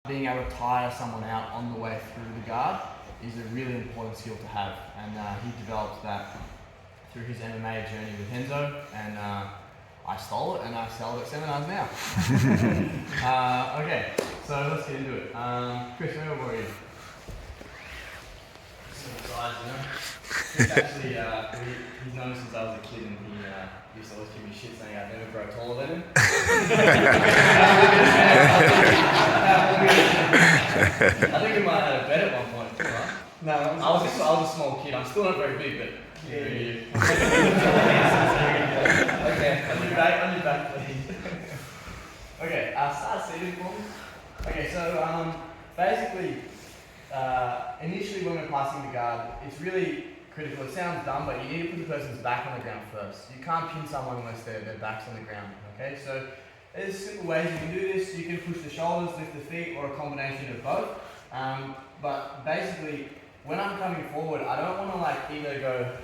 Being able to tire someone out on the way through the guard is a really important skill to have, and he developed that through his MMA journey with Renzo, and I stole it and I sell it at seminars now. Okay, so let's get into it. Chris, how old are you? Similar size, you know? Chris actually, he's known me since I was a kid, and he used to always give me shit saying I'd never grow taller than him. I think we might have had a bet at one point too, right? No, I was a small kid. I'm still not very big, but yeah. Okay, on your back, please. Okay, start seated for me. Okay, so basically, initially when we're passing the guard, it's really critical. It sounds dumb, but you need to put the person's back on the ground first. You can't pin someone unless their back's on the ground. Okay, so there's simple ways you can do this. You can push the shoulders, lift the feet, or a combination of both. But basically, when I'm coming forward, I don't want to like either go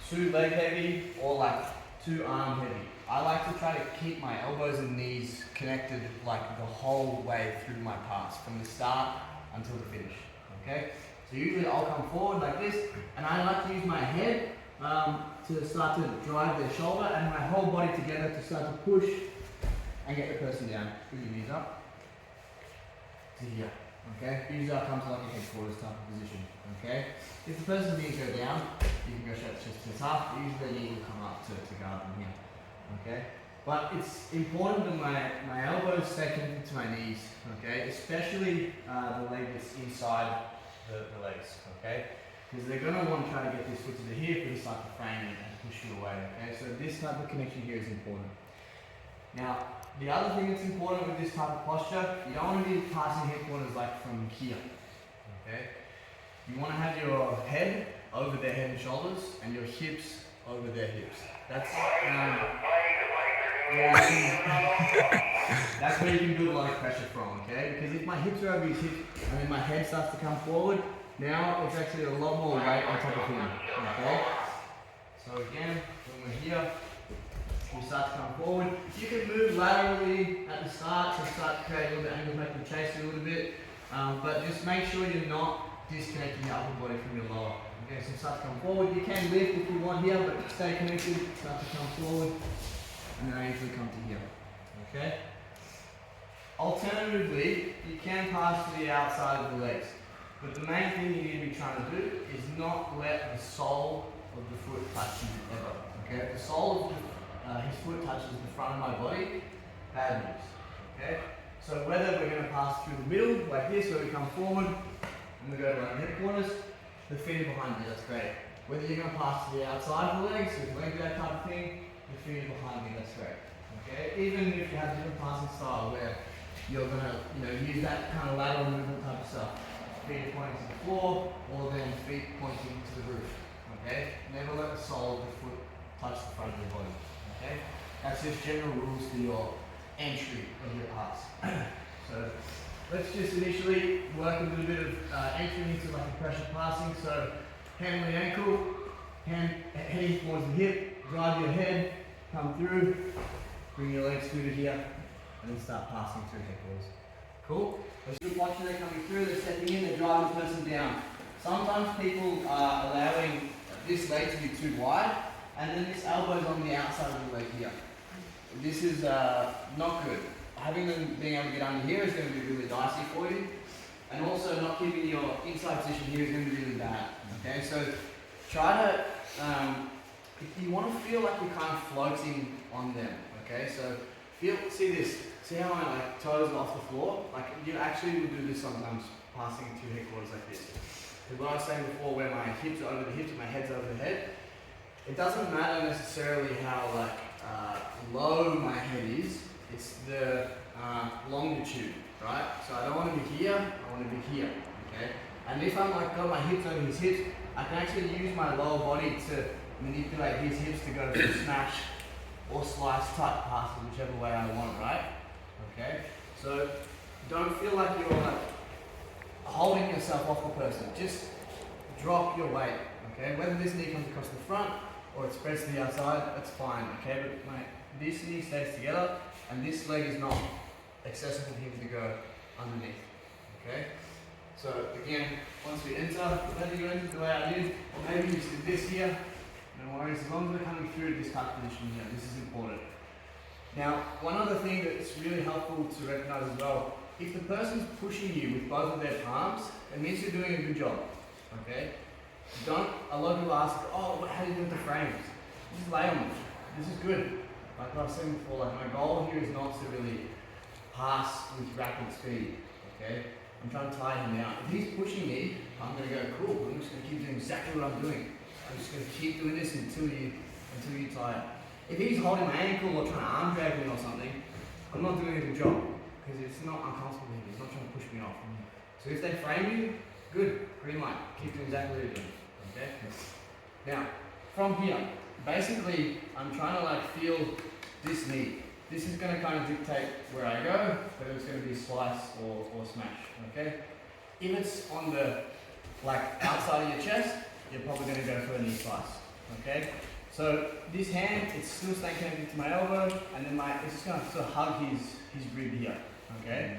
too leg heavy or like too arm heavy. I like to try to keep my elbows and knees connected like the whole way through my pass, from the start until the finish. Okay? So usually I'll come forward like this, and I like to use my head to start to drive their shoulder and my whole body together to start to push and get the person down. Put your knees up to here. Okay? Usually I'll come to like a headquarters type of position. Okay? If the person's knees go down, you can go straight to chest up. Usually their knee will come up to guard them here. Okay? But it's important that my elbows stay connected to my knees. Okay? Especially the leg that's inside the legs. Okay? Because they're going to want to try to get this foot to the hip and start to frame it and push you away. Okay? So this type of connection here is important. Now, the other thing that's important with this type of posture, you don't want to be passing headquarters like from here. Okay? You want to have your head over their head and shoulders and your hips over their hips. That's that's where you can build a lot of pressure from, okay? Because if my hips are over his hips and then my head starts to come forward, now it's actually a lot more weight on top of him, okay? So again, when we're here, we start to come forward. You can move laterally at the start to start to create a little bit of angle, make them chase you a little bit, but just make sure you're not disconnecting your upper body from your lower. Okay, so start to come forward. You can lift if you want here, but stay connected, start to come forward, and then I usually come to here. Okay? Alternatively, you can pass to the outside of the legs. But the main thing you need to be trying to do is not let the sole of the foot touch you ever. Okay? If the sole of his foot touches the front of my body, bad news. Okay? So whether we're going to pass through the middle, like this, where we come forward, and we go to our headquarters, the feet are behind me, that's great. Whether you're going to pass to the outside of the legs, with leg drag type of thing, the feet are behind me, that's great. Okay? Even if you have different passing style where you're going to use that kind of lateral movement type of stuff. Feet are pointing to the floor, or then feet pointing to the roof. Okay? Never let the sole of the foot touch the front of your body. Okay? That's just general rules for your entry of your pass. So let's just initially work a little bit of entry into like a pressure passing. So hand on the ankle, hand heading towards the hip, drive your head, come through, bring your legs through to here, and then start passing through headquarters. Cool? Good watching, they're coming through, they're stepping in, they're driving the person down. Sometimes people are allowing this leg to be too wide, and then this elbow's on the outside of the leg here. This is not good. Having them being able to get under here is going to be really dicey for you, and also not keeping your inside position here is going to be really bad. Okay, so try to, if you want to feel like you're kind of floating on them. Okay, so see this. See how my toes are off the floor? Like you actually will do this sometimes, passing to headquarters like this. Because what I was saying before, where my hips are over the hips, my head's over the head, it doesn't matter necessarily how low my head is. It's the longitude, right? So I don't want to be here. I want to be here. Okay. And if I'm got my hips over his hips, I can actually use my lower body to manipulate his hips to go to smash or slice type passes, whichever way I want, right? Okay. So don't feel like you're holding yourself off the person. Just drop your weight. Okay. Whether this knee comes across the front or it spreads to the outside, that's fine. Okay. But this knee stays together, and this leg is not accessible for him to go underneath. Okay? So again, once we enter, whether you enter the way I did, or maybe you did this here, no worries, as long as we're coming through this cut position here, this is important. Now, one other thing that's really helpful to recognize as well, if the person's pushing you with both of their palms, it means you're doing a good job. Okay? A lot of people ask, oh, how do you do with the frames? Just lay on them. This is good. Like I was saying before, like my goal here is not to really pass with rapid speed. Okay? I'm trying to tie him down. If he's pushing me, I'm going to go, cool, I'm just going to keep doing exactly what I'm doing. I'm just going to keep doing this until you tire. If he's holding my ankle or trying to arm drag me or something, I'm not doing a good job because it's not uncomfortable here. He's not trying to push me off. So if they frame you, good, green light. Keep doing exactly what you're doing. Okay? Now, from here, basically, I'm trying to like feel this knee. This is going to kind of dictate where I go, whether it's going to be slice or smash. Okay? If it's on the like outside of your chest, you're probably going to go for a knee slice. Okay? So this hand, it's still staying connected to my elbow, and then it's just going to sort of hug his rib here. Okay?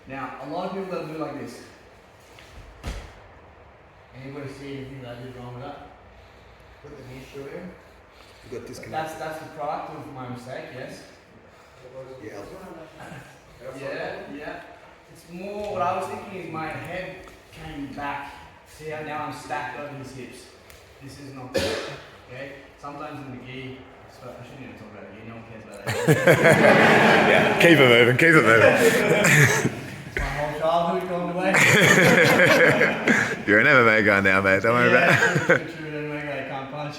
Now, a lot of people that do like this. Anybody see anything that I did wrong with that? Put the knee through here. You got disconnected. That's the product of my mistake, yes. Yeah. It's more, what I was thinking is my head came back. See how now I'm stacked over his hips. This is not good. Okay? Sometimes in the gi, I shouldn't even talk about the gi, no one cares about that. Yeah, keep it moving, keep it moving. My whole childhood gone away. You're an MMA guy now, mate, don't worry about it. True, MMA guy can't punch.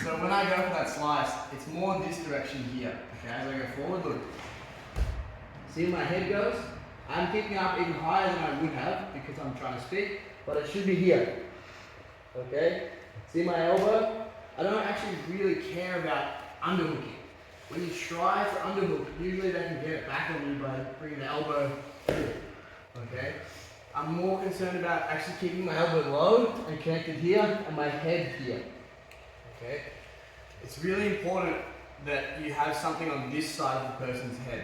So when I go for that slice, it's more this direction here. Okay, as I go forward, look. See where my head goes? I'm kicking up even higher than I would have because I'm trying to speak, but it should be here. Okay? See my elbow? I don't actually really care about underhooking. When you try to underhook, usually they can get it back on you by bringing the elbow through. Okay? I'm more concerned about actually keeping my elbow low and connected here and my head here. Okay? It's really important that you have something on this side of the person's head.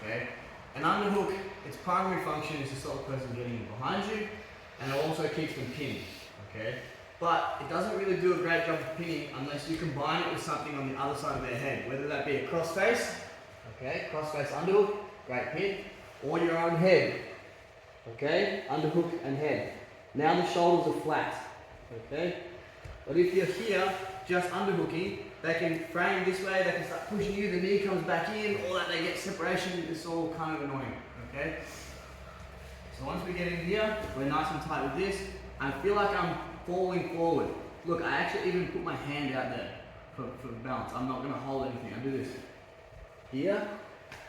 Okay? An underhook, its primary function is to stop the person getting behind you, and it also keeps them pinned. Okay? But it doesn't really do a great job of pinning unless you combine it with something on the other side of their head, whether that be a crossface, okay, crossface underhook, great pin, or your own head, okay, underhook and head. Now the shoulders are flat, okay. But if you're here, just underhooking, they can frame this way, they can start pushing you, the knee comes back in, all that, they get separation, it's all kind of annoying, okay. So once we get in here, we're nice and tight with this. I feel like I'm falling forward. Look, I actually even put my hand out there for balance. I'm not going to hold anything. I do this. Here,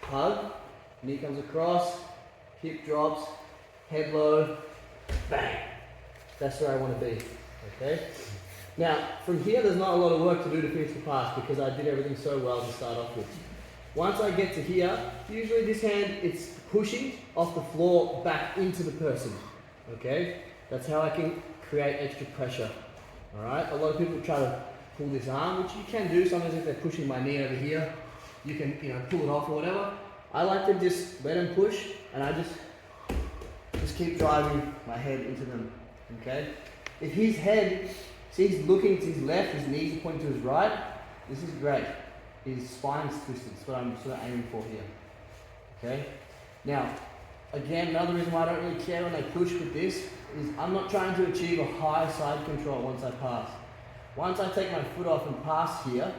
hug, knee comes across, hip drops, head low, bang. That's where I want to be. Okay? Now, from here, there's not a lot of work to do to finish the pass because I did everything so well to start off with. Once I get to here, usually this hand, it's pushing off the floor back into the person. Okay? That's how I can create extra pressure. Alright? A lot of people try to pull this arm, which you can do. Sometimes if they're pushing my knee over here, you can, pull it off or whatever. I like to just let them push, and I just keep driving my head into them. Okay? If his head, see he's looking to his left, his knees are pointing to his right, this is great. His spine's twisted. That's what I'm sort of aiming for here. Okay? Now, again, another reason why I don't really care when they push with this is I'm not trying to achieve a high side control once I pass. Once I take my foot off and pass here,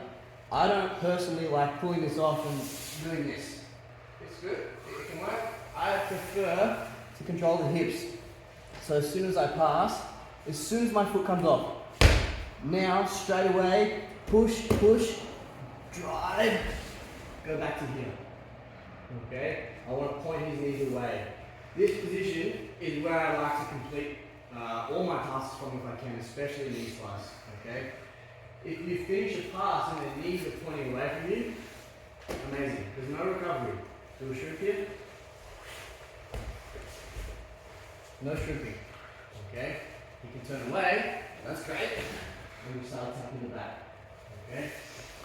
I don't personally like pulling this off and doing this. It's good, it can work. I prefer to control the hips. So as soon as I pass, as soon as my foot comes off, now straight away, push, drive, go back to here. Okay? I want to point his knees away. This position is where I like to complete all my passes from if I can, especially knee slice. Okay? If you finish a pass and the knees are pointing away from you, amazing. There's no recovery. Do a shrimp here. No shrimping. Okay? You can turn away. That's great. And we start tapping the back. Okay?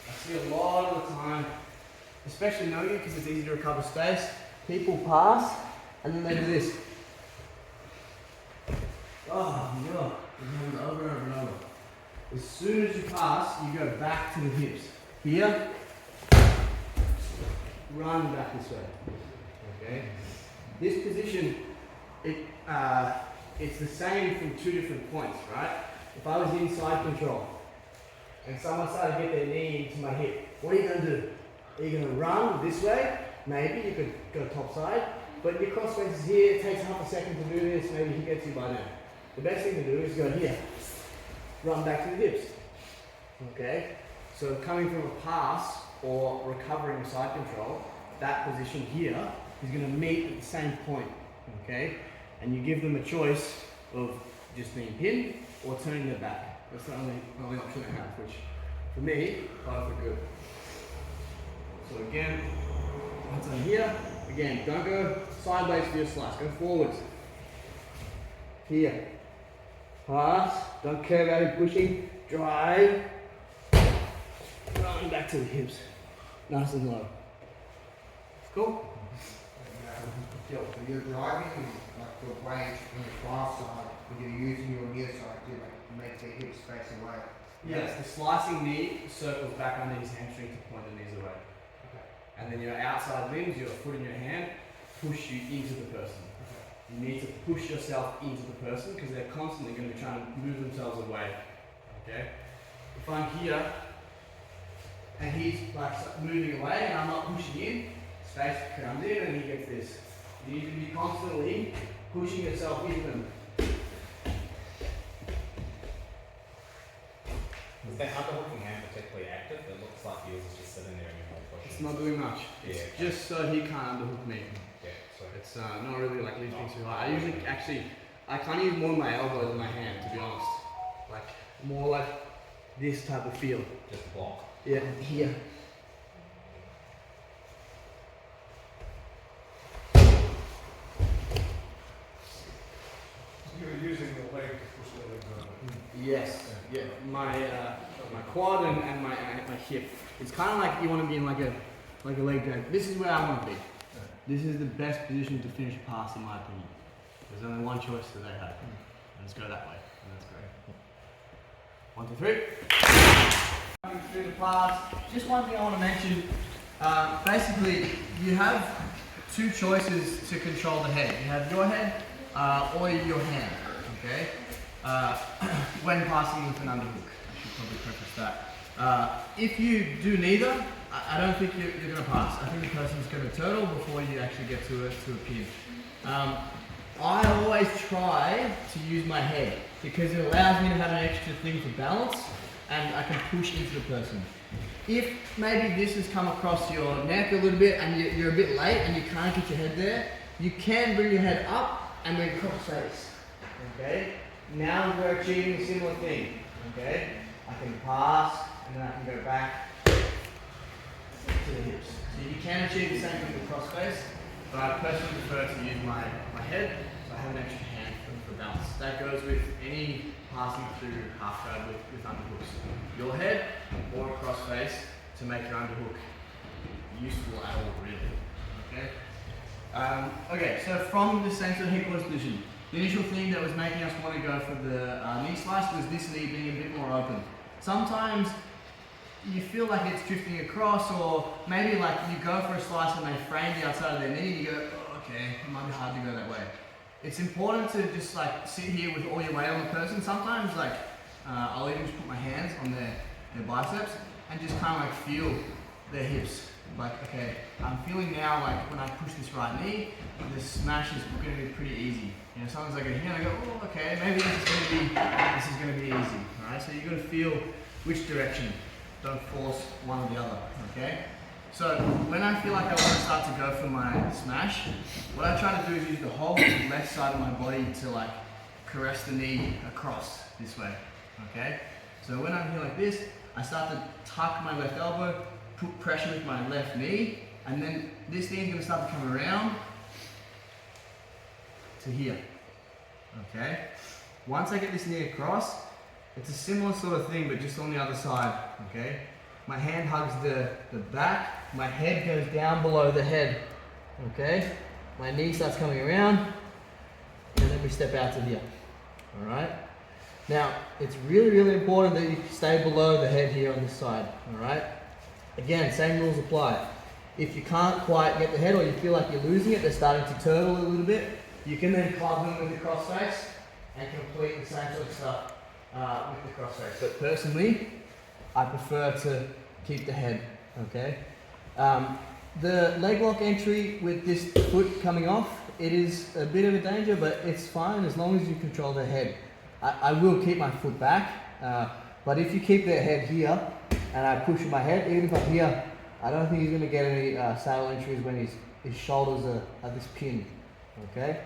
I see a lot of the time, especially no-gi because it's easy to recover space, people pass and then they do this. Oh, no. It happens over and over and over. As soon as you pass, you go back to the hips. Here, run back this way. Okay? This position, it's the same from two different points, right? If I was in side control and someone started to get their knee into my hip, what are you going to do? Are you going to run this way? Maybe you could go top side, but your cross face is here. It takes half a second to do this. Maybe he gets you by then. The best thing to do is go here, run back to the hips. Okay? So coming from a pass or recovering side control, that position here is going to meet at the same point. Okay? And you give them a choice of just being pinned or turning their back. That's the only option they have, which for me, both are good. So again, once I'm here, again, don't go sideways for your slice, go forwards. Here. Pass, don't care about it pushing, drive, run back to the hips, nice and low. Cool? So you're driving like to a branch on the far side, but you're using your near side to make the hips face away. Yes, the slicing knee circles back under his hamstring to point the knees away. Okay. And then your outside limbs, your foot in your hand, push you into the person. You need to push yourself into the person because they're constantly going to be trying to move themselves away. Okay? If I'm here and he's like moving away and I'm not pushing in, space comes in and he gets this. You need to be constantly pushing yourself into them. Is that underhooking hand particularly active? It looks like yours is just sitting there and you're not pushing. It's not doing much. Yeah. It's just so he can't underhook me. Yeah, so It's not really like lifting too high. I usually I kind of use more my elbow than my hand, to be honest. Like more like this type of feel. just block. Yeah, here. You're using the leg to push the leg down. Yes. Yeah. My quad and my hip. It's kind of like you want to be in like a leg drag. This is where I want to be. This is the best position to finish a pass in my opinion. There's only one choice that they have. Let's go that way. And that's great. 1, 2, 3. Coming through the pass. Just one thing I want to mention. Basically, you have two choices to control the head. You have your head or your hand. Okay. When passing with an underhook, I should probably preface that. If you do neither, I don't think you're going to pass. I think the person's going to turtle before you actually get to a pin. I always try to use my head because it allows me to have an extra thing for balance and I can push into the person. If maybe this has come across your neck a little bit and you're a bit late and you can't get your head there, you can bring your head up and then cross face. Okay? Now we're achieving a similar thing. Okay? I can pass and then I can go back to the hips. So you can achieve the same thing with cross face, but I personally prefer to use my head, so I have an extra hand for balance. That goes with any passing through half guard with underhooks. Your head or a cross face to make your underhook useful at all, really. Okay. Okay. So from the same sort of hip position, the initial thing that was making us want to go for the knee slice was this knee being a bit more open. Sometimes you feel like it's drifting across, or maybe like you go for a slice and they frame the outside of their knee and you go, oh, okay, it might be hard to go that way. It's important to just like sit here with all your weight on the person. Sometimes like I'll even just put my hands on their biceps and just kind of like feel their hips. Like, okay, I'm feeling now like when I push this right knee, the smash is going to be pretty easy. You know, sometimes I go here and I go, oh, okay, maybe this is going to be easy. All right, so you're going to feel which direction. Don't force one or the other, okay? So when I feel like I want to start to go for my smash, what I try to do is use the whole left side of my body to like caress the knee across this way, okay? So when I'm here like this, I start to tuck my left elbow, put pressure with my left knee, and then this knee is going to start to come around to here, okay? Once I get this knee across, it's a similar sort of thing, but just on the other side, okay? My hand hugs the back, my head goes down below the head, okay? my knee starts coming around, and then we step out to here. All right. Now, it's really, really important that you stay below the head here on this side. All right. Again, same rules apply. If you can't quite get the head, or you feel like you're losing it, they're starting to turtle a little bit, you can then club them with the cross face and complete the same sort of stuff with the cross face. But personally, I prefer to keep the head. Okay. The leg lock entry with this foot coming off, it is a bit of a danger, but it's fine as long as you control the head. I will keep my foot back, but if you keep the head here and I push my head, even if I'm here, I don't think he's going to get any saddle entries when his shoulders are this pin. Okay?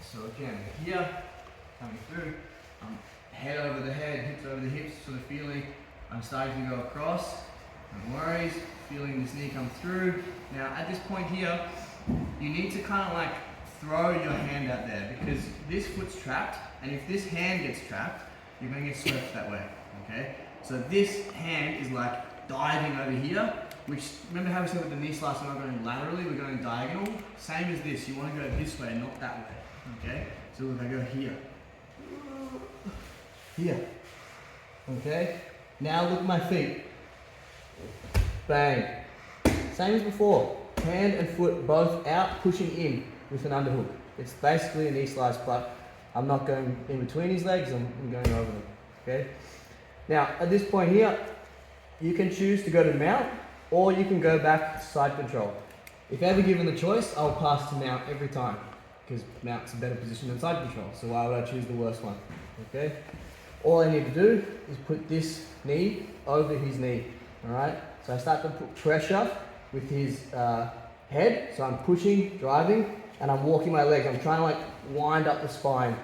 So again, here, coming through, head over the head, hips over the hips, sort of feeling I'm starting to go across. No worries, feeling this knee come through. Now at this point here, you need to kind of like throw your hand out there because this foot's trapped, and if this hand gets trapped, you're going to get swept that way. Okay? So this hand is like diving over here, which, remember how we said with the knee slice, we're not going laterally, we're going diagonal? Same as this, you want to go this way, not that way. Okay? So if I go here, here. Okay? Now look at my feet. Bang. Same as before. Hand and foot both out, pushing in with an underhook. It's basically a knee slice, but I'm not going in between his legs, I'm going over them. Okay? Now, at this point here, you can choose to go to mount, or you can go back to side control. If ever given the choice, I'll pass to mount every time, because mount's a better position than side control, so why would I choose the worst one? Okay? All I need to do is put this knee over his knee. Alright? So I start to put pressure with his head, so I'm pushing, driving, and I'm walking my legs. I'm trying to like wind up the spine.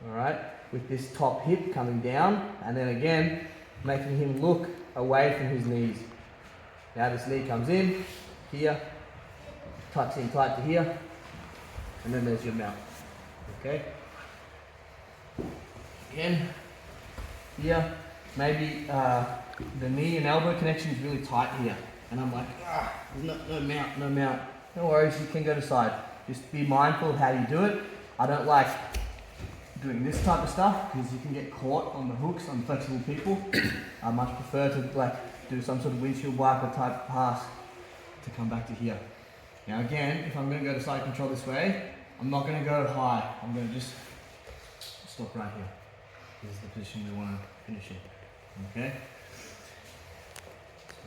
Alright? With this top hip coming down, and then again, making him look away from his knees. Now this knee comes in, here, tucks in tight to here, and then there's your mount. Okay? Again, here, maybe the knee and elbow connection is really tight here. And I'm like, there's no mount, no mount. No worries, you can go to side. Just be mindful of how you do it. I don't like doing this type of stuff because you can get caught on the hooks on flexible people. I much prefer to like do some sort of windshield wiper type pass to come back to here. Now again, if I'm going to go to side control this way, I'm not going to go high. I'm going to just stop right here. This is the position we want to finish in. Okay?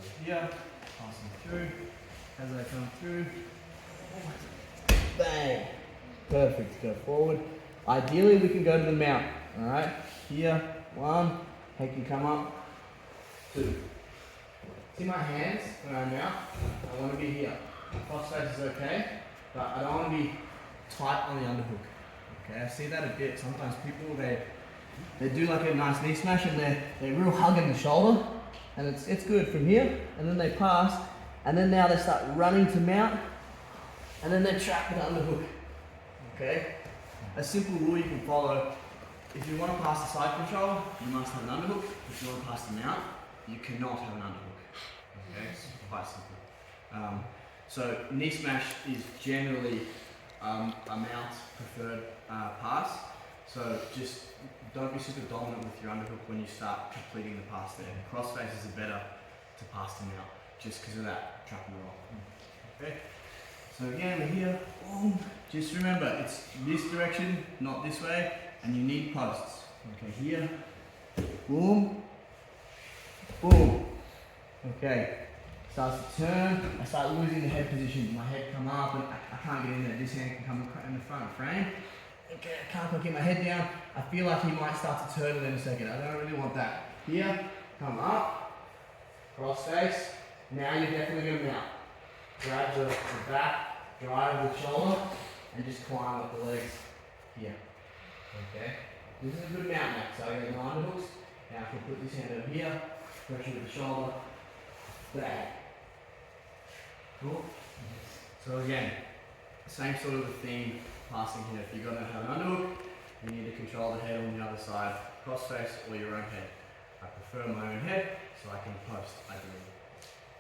So here, passing through. As I come through, bang! Perfect. Go forward. Ideally, we can go to the mount. All right. Here, 1. Head can come up. 2. See my hands when I mount? I want to be here. Cross face is okay, but I don't want to be tight on the underhook. Okay. I see that a bit. Sometimes people they do like a nice knee smash and they're real hugging the shoulder, and it's good from here, and then they pass, and then now they start running to mount, and then they're trapped with the underhook. Okay. A simple rule you can follow: if you want to pass the side control, you must have an underhook. If you want to pass the mount, you cannot have an underhook. Okay, it's quite simple. So knee smash is generally a mount preferred pass. So just don't be super dominant with your underhook when you start completing the pass there. Cross faces are better to pass the mount just because of that trap and roll. Okay. So again, we're here. Boom. Just remember, it's this direction, not this way, and you need posts. Okay, here. Boom. Boom. Okay. Starts to turn. I start losing the head position. My head come up, and I can't get in there. This hand can come in the front frame. Okay, I can't quite get my head down. I feel like he might start to turtle in a second. I don't really want that. Here, come up, cross face. Now you're definitely going to mount. Grab the back, drive the shoulder, and just climb up the legs here. Okay? This is a good mount now. So I got no underhooks. Now I can put this hand over here, pressure with the shoulder, bang. Cool? So again, same sort of a theme passing here. If you're going to have an underhook, you need to control the head on the other side, cross face or your own head. I prefer my own head, so I can post ideally.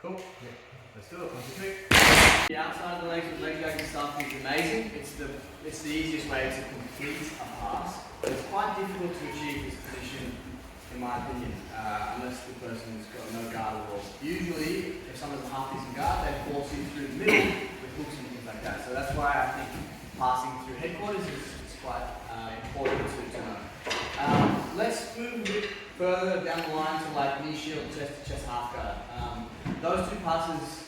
Cool? Yeah. Let's do it. 1, 2, 3. The outside of the legs with leg jack stuff is amazing. It's the easiest way to complete a pass. But it's quite difficult to achieve this position, in my opinion, unless the person's got no guard at all. Usually, if someone's a half decent guard, they force you through the middle with hooks and things like that. So that's why I think passing through headquarters is quite important to know. Let's move a bit further down the line to like knee shield, chest to chest half guard. Those two passes,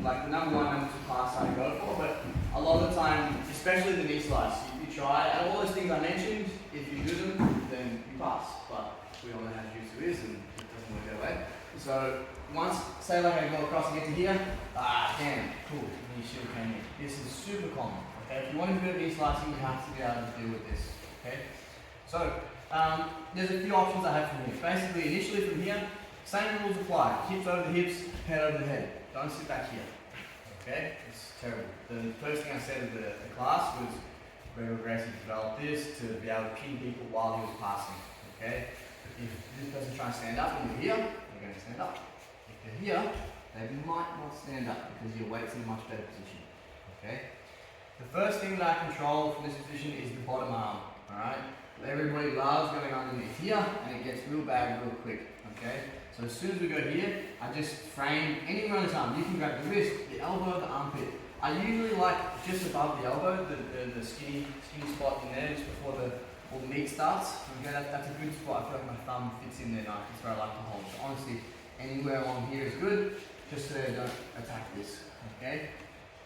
like the number one, number two pass I go for, but a lot of the time, especially the knee slice, you try, and all those things I mentioned, if you do them, then you pass. But we all know how jiu-jitsu is, and it doesn't work that way. So once, say like I go across and get to here, damn, cool, knee shield came in. This is super common. Okay, if you want to do knee slicing, you have to be able to deal with this. Okay, so there's a few options I have from here. Basically, initially from here, same rules apply. Hips over the hips, head over the head. Don't sit back here. Okay, it's terrible. The first thing I said in the class was Gregor Gracie developed this to be able to pin people while he was passing. Okay, if this person's trying to stand up and you're here, they're going to stand up. If they're here, they might not stand up because your weight's in a much better position. Okay. The first thing that I control from this position is the bottom arm, alright? Everybody loves going underneath here, and it gets real bad real quick, okay? So as soon as we go here, I just frame anywhere on this arm. You can grab the wrist, the elbow, the armpit. I usually like just above the elbow, the skinny spot in there, just before all the meat starts. Okay, that's a good spot. I feel like my thumb fits in there nice. That's where I like to hold. So honestly, anywhere along here is good, just so they don't attack this, okay?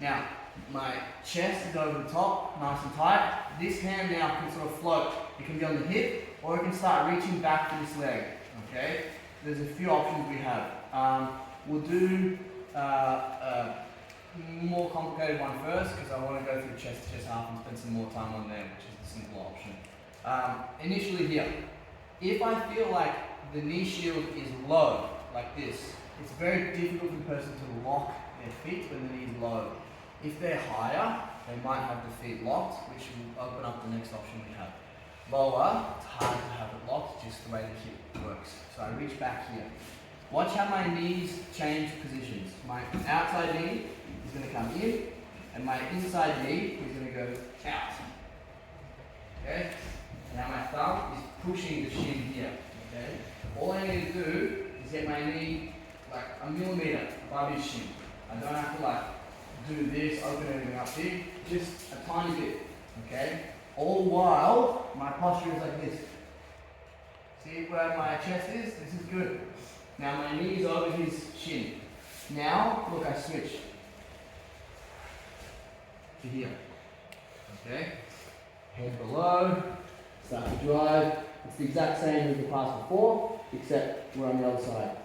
Now, my chest is over the top, nice and tight. This hand now can sort of float. It can be on the hip, or it can start reaching back to this leg, okay? There's a few options we have. We'll do a more complicated one first, because I want to go through chest to chest half and spend some more time on there, which is the simple option. Initially here, if I feel like the knee shield is low, like this, it's very difficult for the person to lock their feet when the knee is low. If they're higher, they might have the feet locked, which will open up the next option we have. Lower, it's hard to have it locked, just the way the hip works. So I reach back here. Watch how my knees change positions. My outside knee is going to come in, and my inside knee is going to go out. Okay? Now my thumb is pushing the shin here. Okay? All I need to do is get my knee like a millimeter above his shin. I don't have to like do this, open everything up big, just a tiny bit, okay? All while, my posture is like this. See where my chest is? This is good. Now my knee is over his shin. Now, look, I switch to here, okay? Head below, start to drive. It's the exact same as the pass before, except we're on the other side.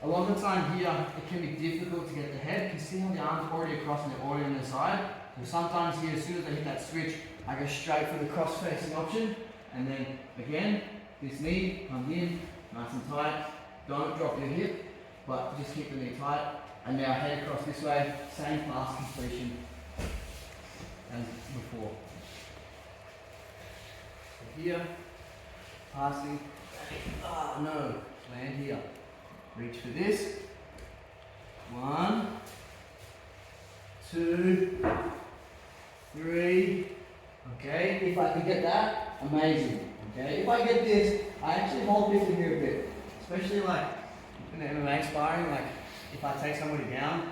A lot of the time here, it can be difficult to get the head. You can see how the arm's already across and they're already on the side. So sometimes here, as soon as I hit that switch, I go straight for the cross-facing option. And then again, this knee comes in, nice and tight. Don't drop your hip, but just keep the knee tight. And now head across this way, same pass completion as before. So here, passing, no, land here. Reach for this. 1, 2, 3. Okay, if I can get that, amazing. Okay, if I get this, I actually hold this in here a bit. Especially like in the MMA sparring, like if I take somebody down,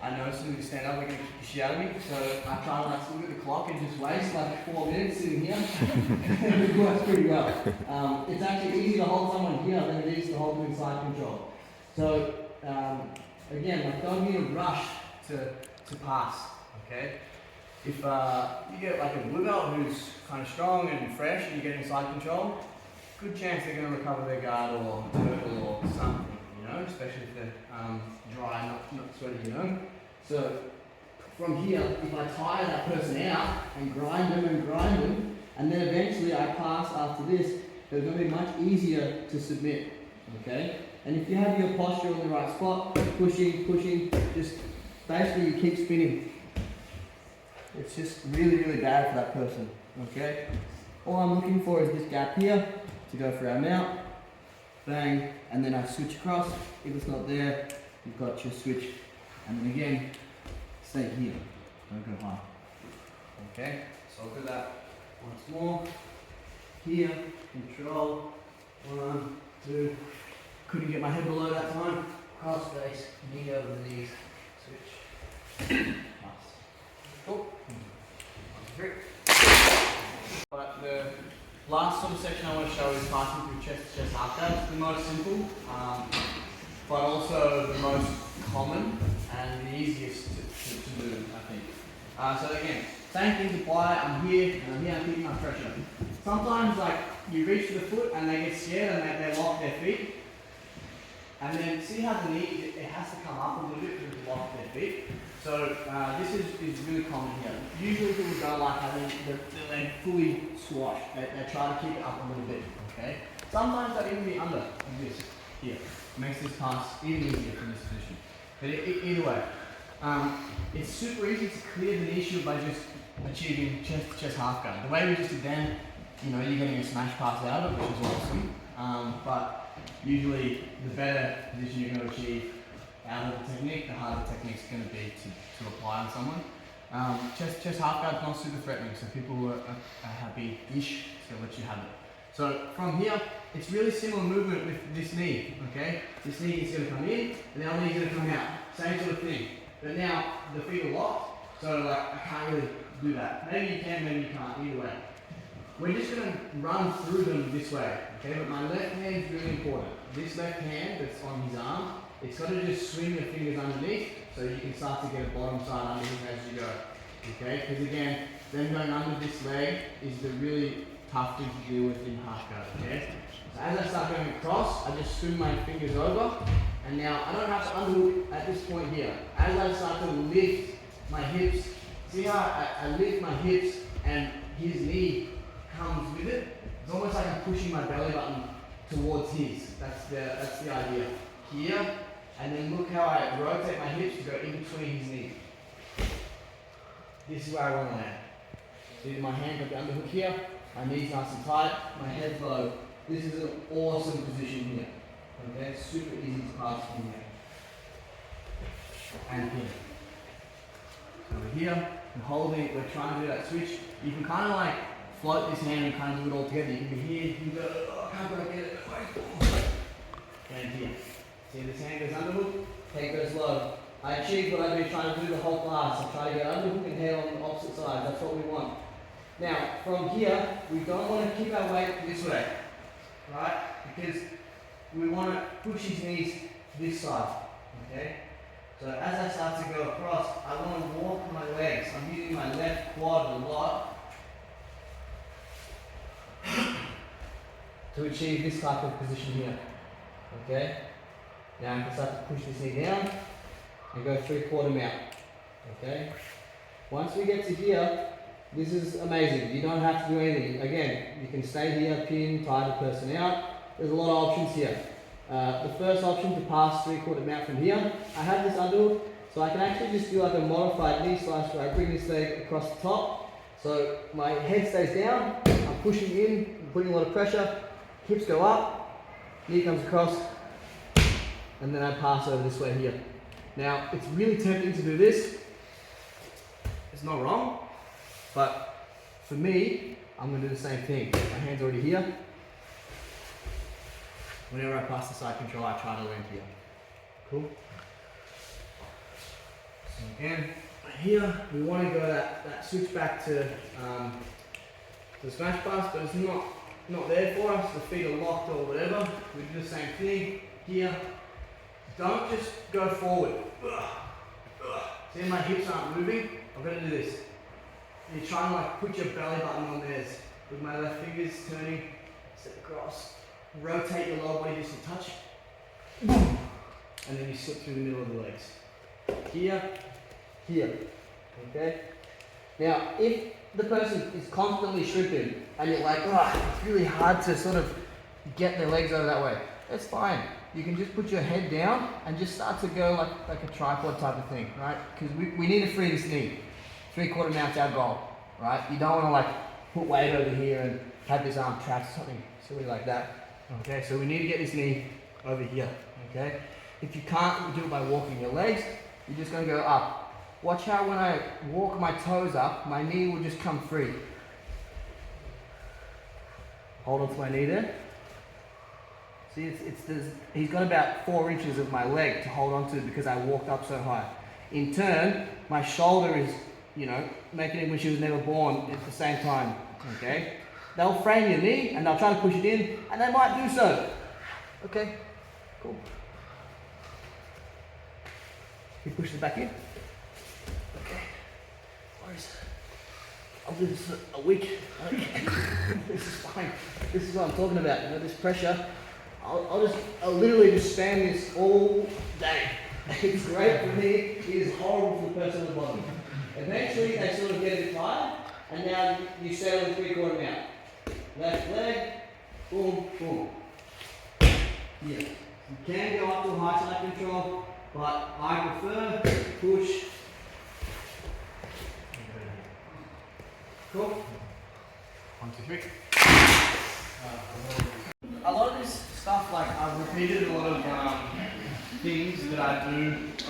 I know as soon as you stand up, they're going to kick the shit out of me. So I try to like look at the clock and just waste like 4 minutes sitting here. And it works pretty well. It's actually easier to hold someone here than it is to hold them in side control. So again, like don't need a rush to pass, okay? If you get like a blue belt who's kind of strong and fresh and you get inside control, good chance they're going to recover their guard or turtle or something, you know, especially if they're dry, not sweaty, you know. So from here, if I tire that person out and grind them, and then eventually I pass after this, they're going to be much easier to submit, okay? And if you have your posture on the right spot, pushing, just basically you keep spinning. It's just really, really bad for that person, okay? All I'm looking for is this gap here to go for our mount, bang, and then I switch across. If it's not there, you've got your switch, and then again, stay here, Don't go high. Okay, so I'll do that once more. Here, control, 1, 2. Couldn't get my head below that time. Cross face, knee over the knees, switch. Nice. Cool. 1, 2, 3. But the last sort of section I want to show is passing through chest to chest half guard. It's the most simple, but also the most common and the easiest to do, I think. So again, same things apply. I'm here and I'm keeping my pressure. Sometimes like you reach for the foot and they get scared and they lock their feet. And then see how the knee, it has to come up a little bit for them to lock their feet. So this is really common here. Usually people don't like having the leg fully squashed. They try to keep it up a little bit, okay? Sometimes they'll even be under, like this, here. Makes this pass even easier from this position. But either way, it's super easy to clear the knee shield by just achieving chest to chest half guard. The way we just did then, you know, you're getting a smash pass out of it, which is awesome. But usually the better position you're going to achieve out of the technique, the harder the technique's going to be to apply on someone. Chest half guard is not super threatening, so people who are happy-ish to let you have it. So from here, it's really similar movement with this knee, okay? This knee is going to come in, and the other knee is going to come out. Same sort of thing. But now the feet are locked, so like I can't really do that. Maybe you can, maybe you can't, either way. We're just going to run through them this way, okay? But my left hand is really important. This left hand that's on his arm, it's got to just swing your fingers underneath so you can start to get a bottom side under him as you go, okay? Because again, them going under this leg is the really tough thing to deal with in half guard, okay? So as I start going across, I just swing my fingers over, and now I don't have to underhook at this point here. As I start to lift my hips, see how I lift my hips and his knee comes with it? It's almost like I'm pushing my belly button towards his. That's the idea. Here, and then look how I rotate my hips to go in between his knees. This is where I want to land. See my hand got the underhook here, my knees nice and tight, my head's low. This is an awesome position here. Okay, it's super easy to pass from here. And here. Over here, and holding it, we're trying to do that switch. You can kind of like float this hand and kind of do it all together. You can be here, you can go, oh, I can't quite get it. And here. See, this hand goes underhook, head goes low. I achieved what I've been trying to do the whole class. I try to get underhook and head on the opposite side. That's what we want. Now, from here, we don't want to keep our weight this way, right? Because we want to push his knees this side, okay? So as I start to go across, I want to walk my legs. I'm using my left quad a lot to achieve this type of position here, okay? Now I can start to push this knee down and go 3/4 mount, okay? Once we get to here, this is amazing. You don't have to do anything. Again, you can stay here, pin, tie the person out. There's a lot of options here. The first option to pass 3/4 mount from here, I have this underhook, so I can actually just do like a modified knee slice where I bring this leg across the top. So my head stays down, I'm pushing in, I'm putting a lot of pressure, hips go up, knee comes across, and then I pass over this way here. Now, it's really tempting to do this. It's not wrong, but for me, I'm going to do the same thing. My hand's already here. Whenever I pass the side control, I try to land here. Cool? So again, here, we want to go that switch back to the smash pass, but it's not there for us. The feet are locked or whatever. We do the same thing here. Don't just go forward. See, my hips aren't moving. I've got to do this. You're trying to like put your belly button on theirs. With my left fingers turning, step across, rotate your lower body just a touch, and then you slip through the middle of the legs. Here, here. Okay? Now, if the person is constantly shrimping and you're like, oh, it's really hard to sort of get their legs over that way, that's fine. You can just put your head down and just start to go like a tripod type of thing, right? Because we need to free this knee. 3/4 mount's our goal, right? You don't want to like put weight over here and have this arm trapped, something silly like that. Okay, so we need to get this knee over here, okay? If you can't do it by walking your legs, you're just going to go up, watch how when I walk my toes up, my knee will just come free. Hold on to my knee there. See, he's got about 4 inches of my leg to hold on to because I walked up so high. In turn, my shoulder is, you know, making it when she was never born at the same time, okay? They'll frame your knee and they'll try to push it in and they might do so. Okay, cool. He pushes it back in. Okay, worries. I'll do this for a week. Okay. This is fine. This is what I'm talking about, you know, this pressure. I'll literally just spam this all day. It's great for me, it is horrible for the person at the bottom. Eventually they sort of get it tired, and now you settle the 3/4 mount. Left leg, boom, boom. Yeah. You can go up to a high side control, but I prefer push. Cool. 1, 2, 3. A lot of this stuff, like I've repeated a lot of things that I do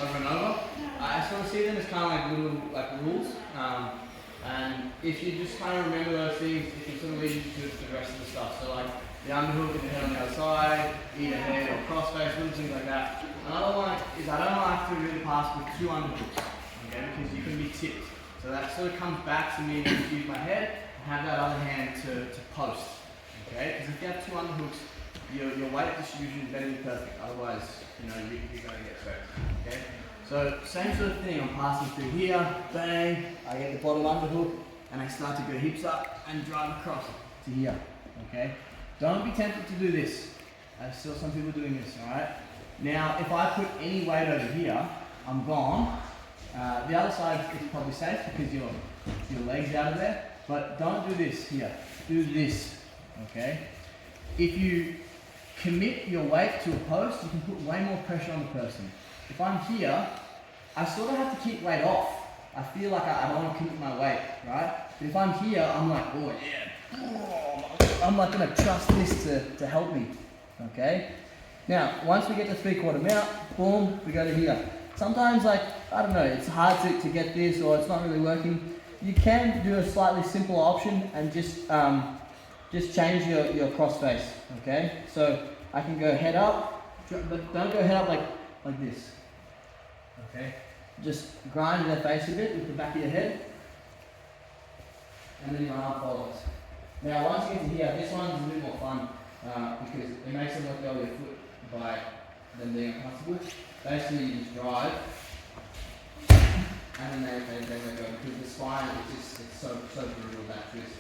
over and over. I sort of see them as kind of like little like rules. And if you just kind of remember those things, it can sort of lead you to the rest of the stuff. So like the underhook and the head on the other side, either head or crossface, little things like that. Another one is I don't like to really pass with 2 underhooks, okay, because you can be tipped. So that sort of comes back to me when I use my head and have that other hand to post, okay? Because if you have 2 underhooks, your weight distribution is better than perfect. Otherwise, you know, you're going to get scraped, okay? So same sort of thing, I'm passing through here, bang, I get the bottom underhook, and I start to go hips up and drive across to here, okay? Don't be tempted to do this. I saw some people doing this, alright? Now, if I put any weight over here, I'm gone. The other side is probably safe because your leg's out of there, but don't do this here. Do this, okay? If you commit your weight to a post, you can put way more pressure on the person. If I'm here, I sort of have to keep weight off. I feel like I don't want to commit my weight, right? But if I'm here, I'm like, oh yeah. I'm like going to trust this to help me, okay? Now, once we get to 3/4 mount, boom, we go to here. Sometimes, like, I don't know, it's hard to get this or it's not really working. You can do a slightly simpler option and just change your cross face, okay? So I can go head up, but don't go head up like this, okay? Just grind their face a bit with the back of your head, and then your arm follows. Now once you get to here, this one's a bit more fun because it makes them let go of your foot by them being uncomfortable. Basically you just drive, and then they let go because the spine it's so brutal that twist.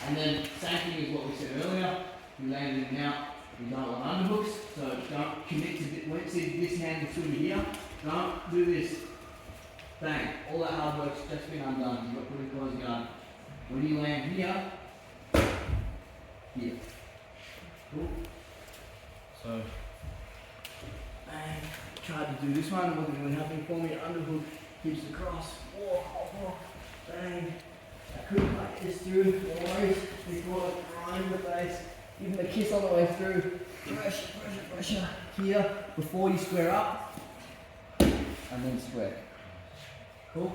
And then same thing as what we said earlier, you land it out, you don't want underhooks, so don't commit to let's see this hand between you here, don't do this. Bang, all that hard work's just been undone, you've got pretty close guard. When you land here, here. Cool. So bang, tried to do this one, wasn't really happening for me, underhook, keeps across, walk, bang. I couldn't like this through, no worries, before I grind the face, give them a kiss on the way through, pressure, here, before you square up, and then square. Cool?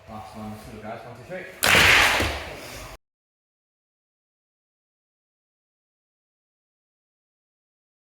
Last one, let's do it guys, 1, 2, 3.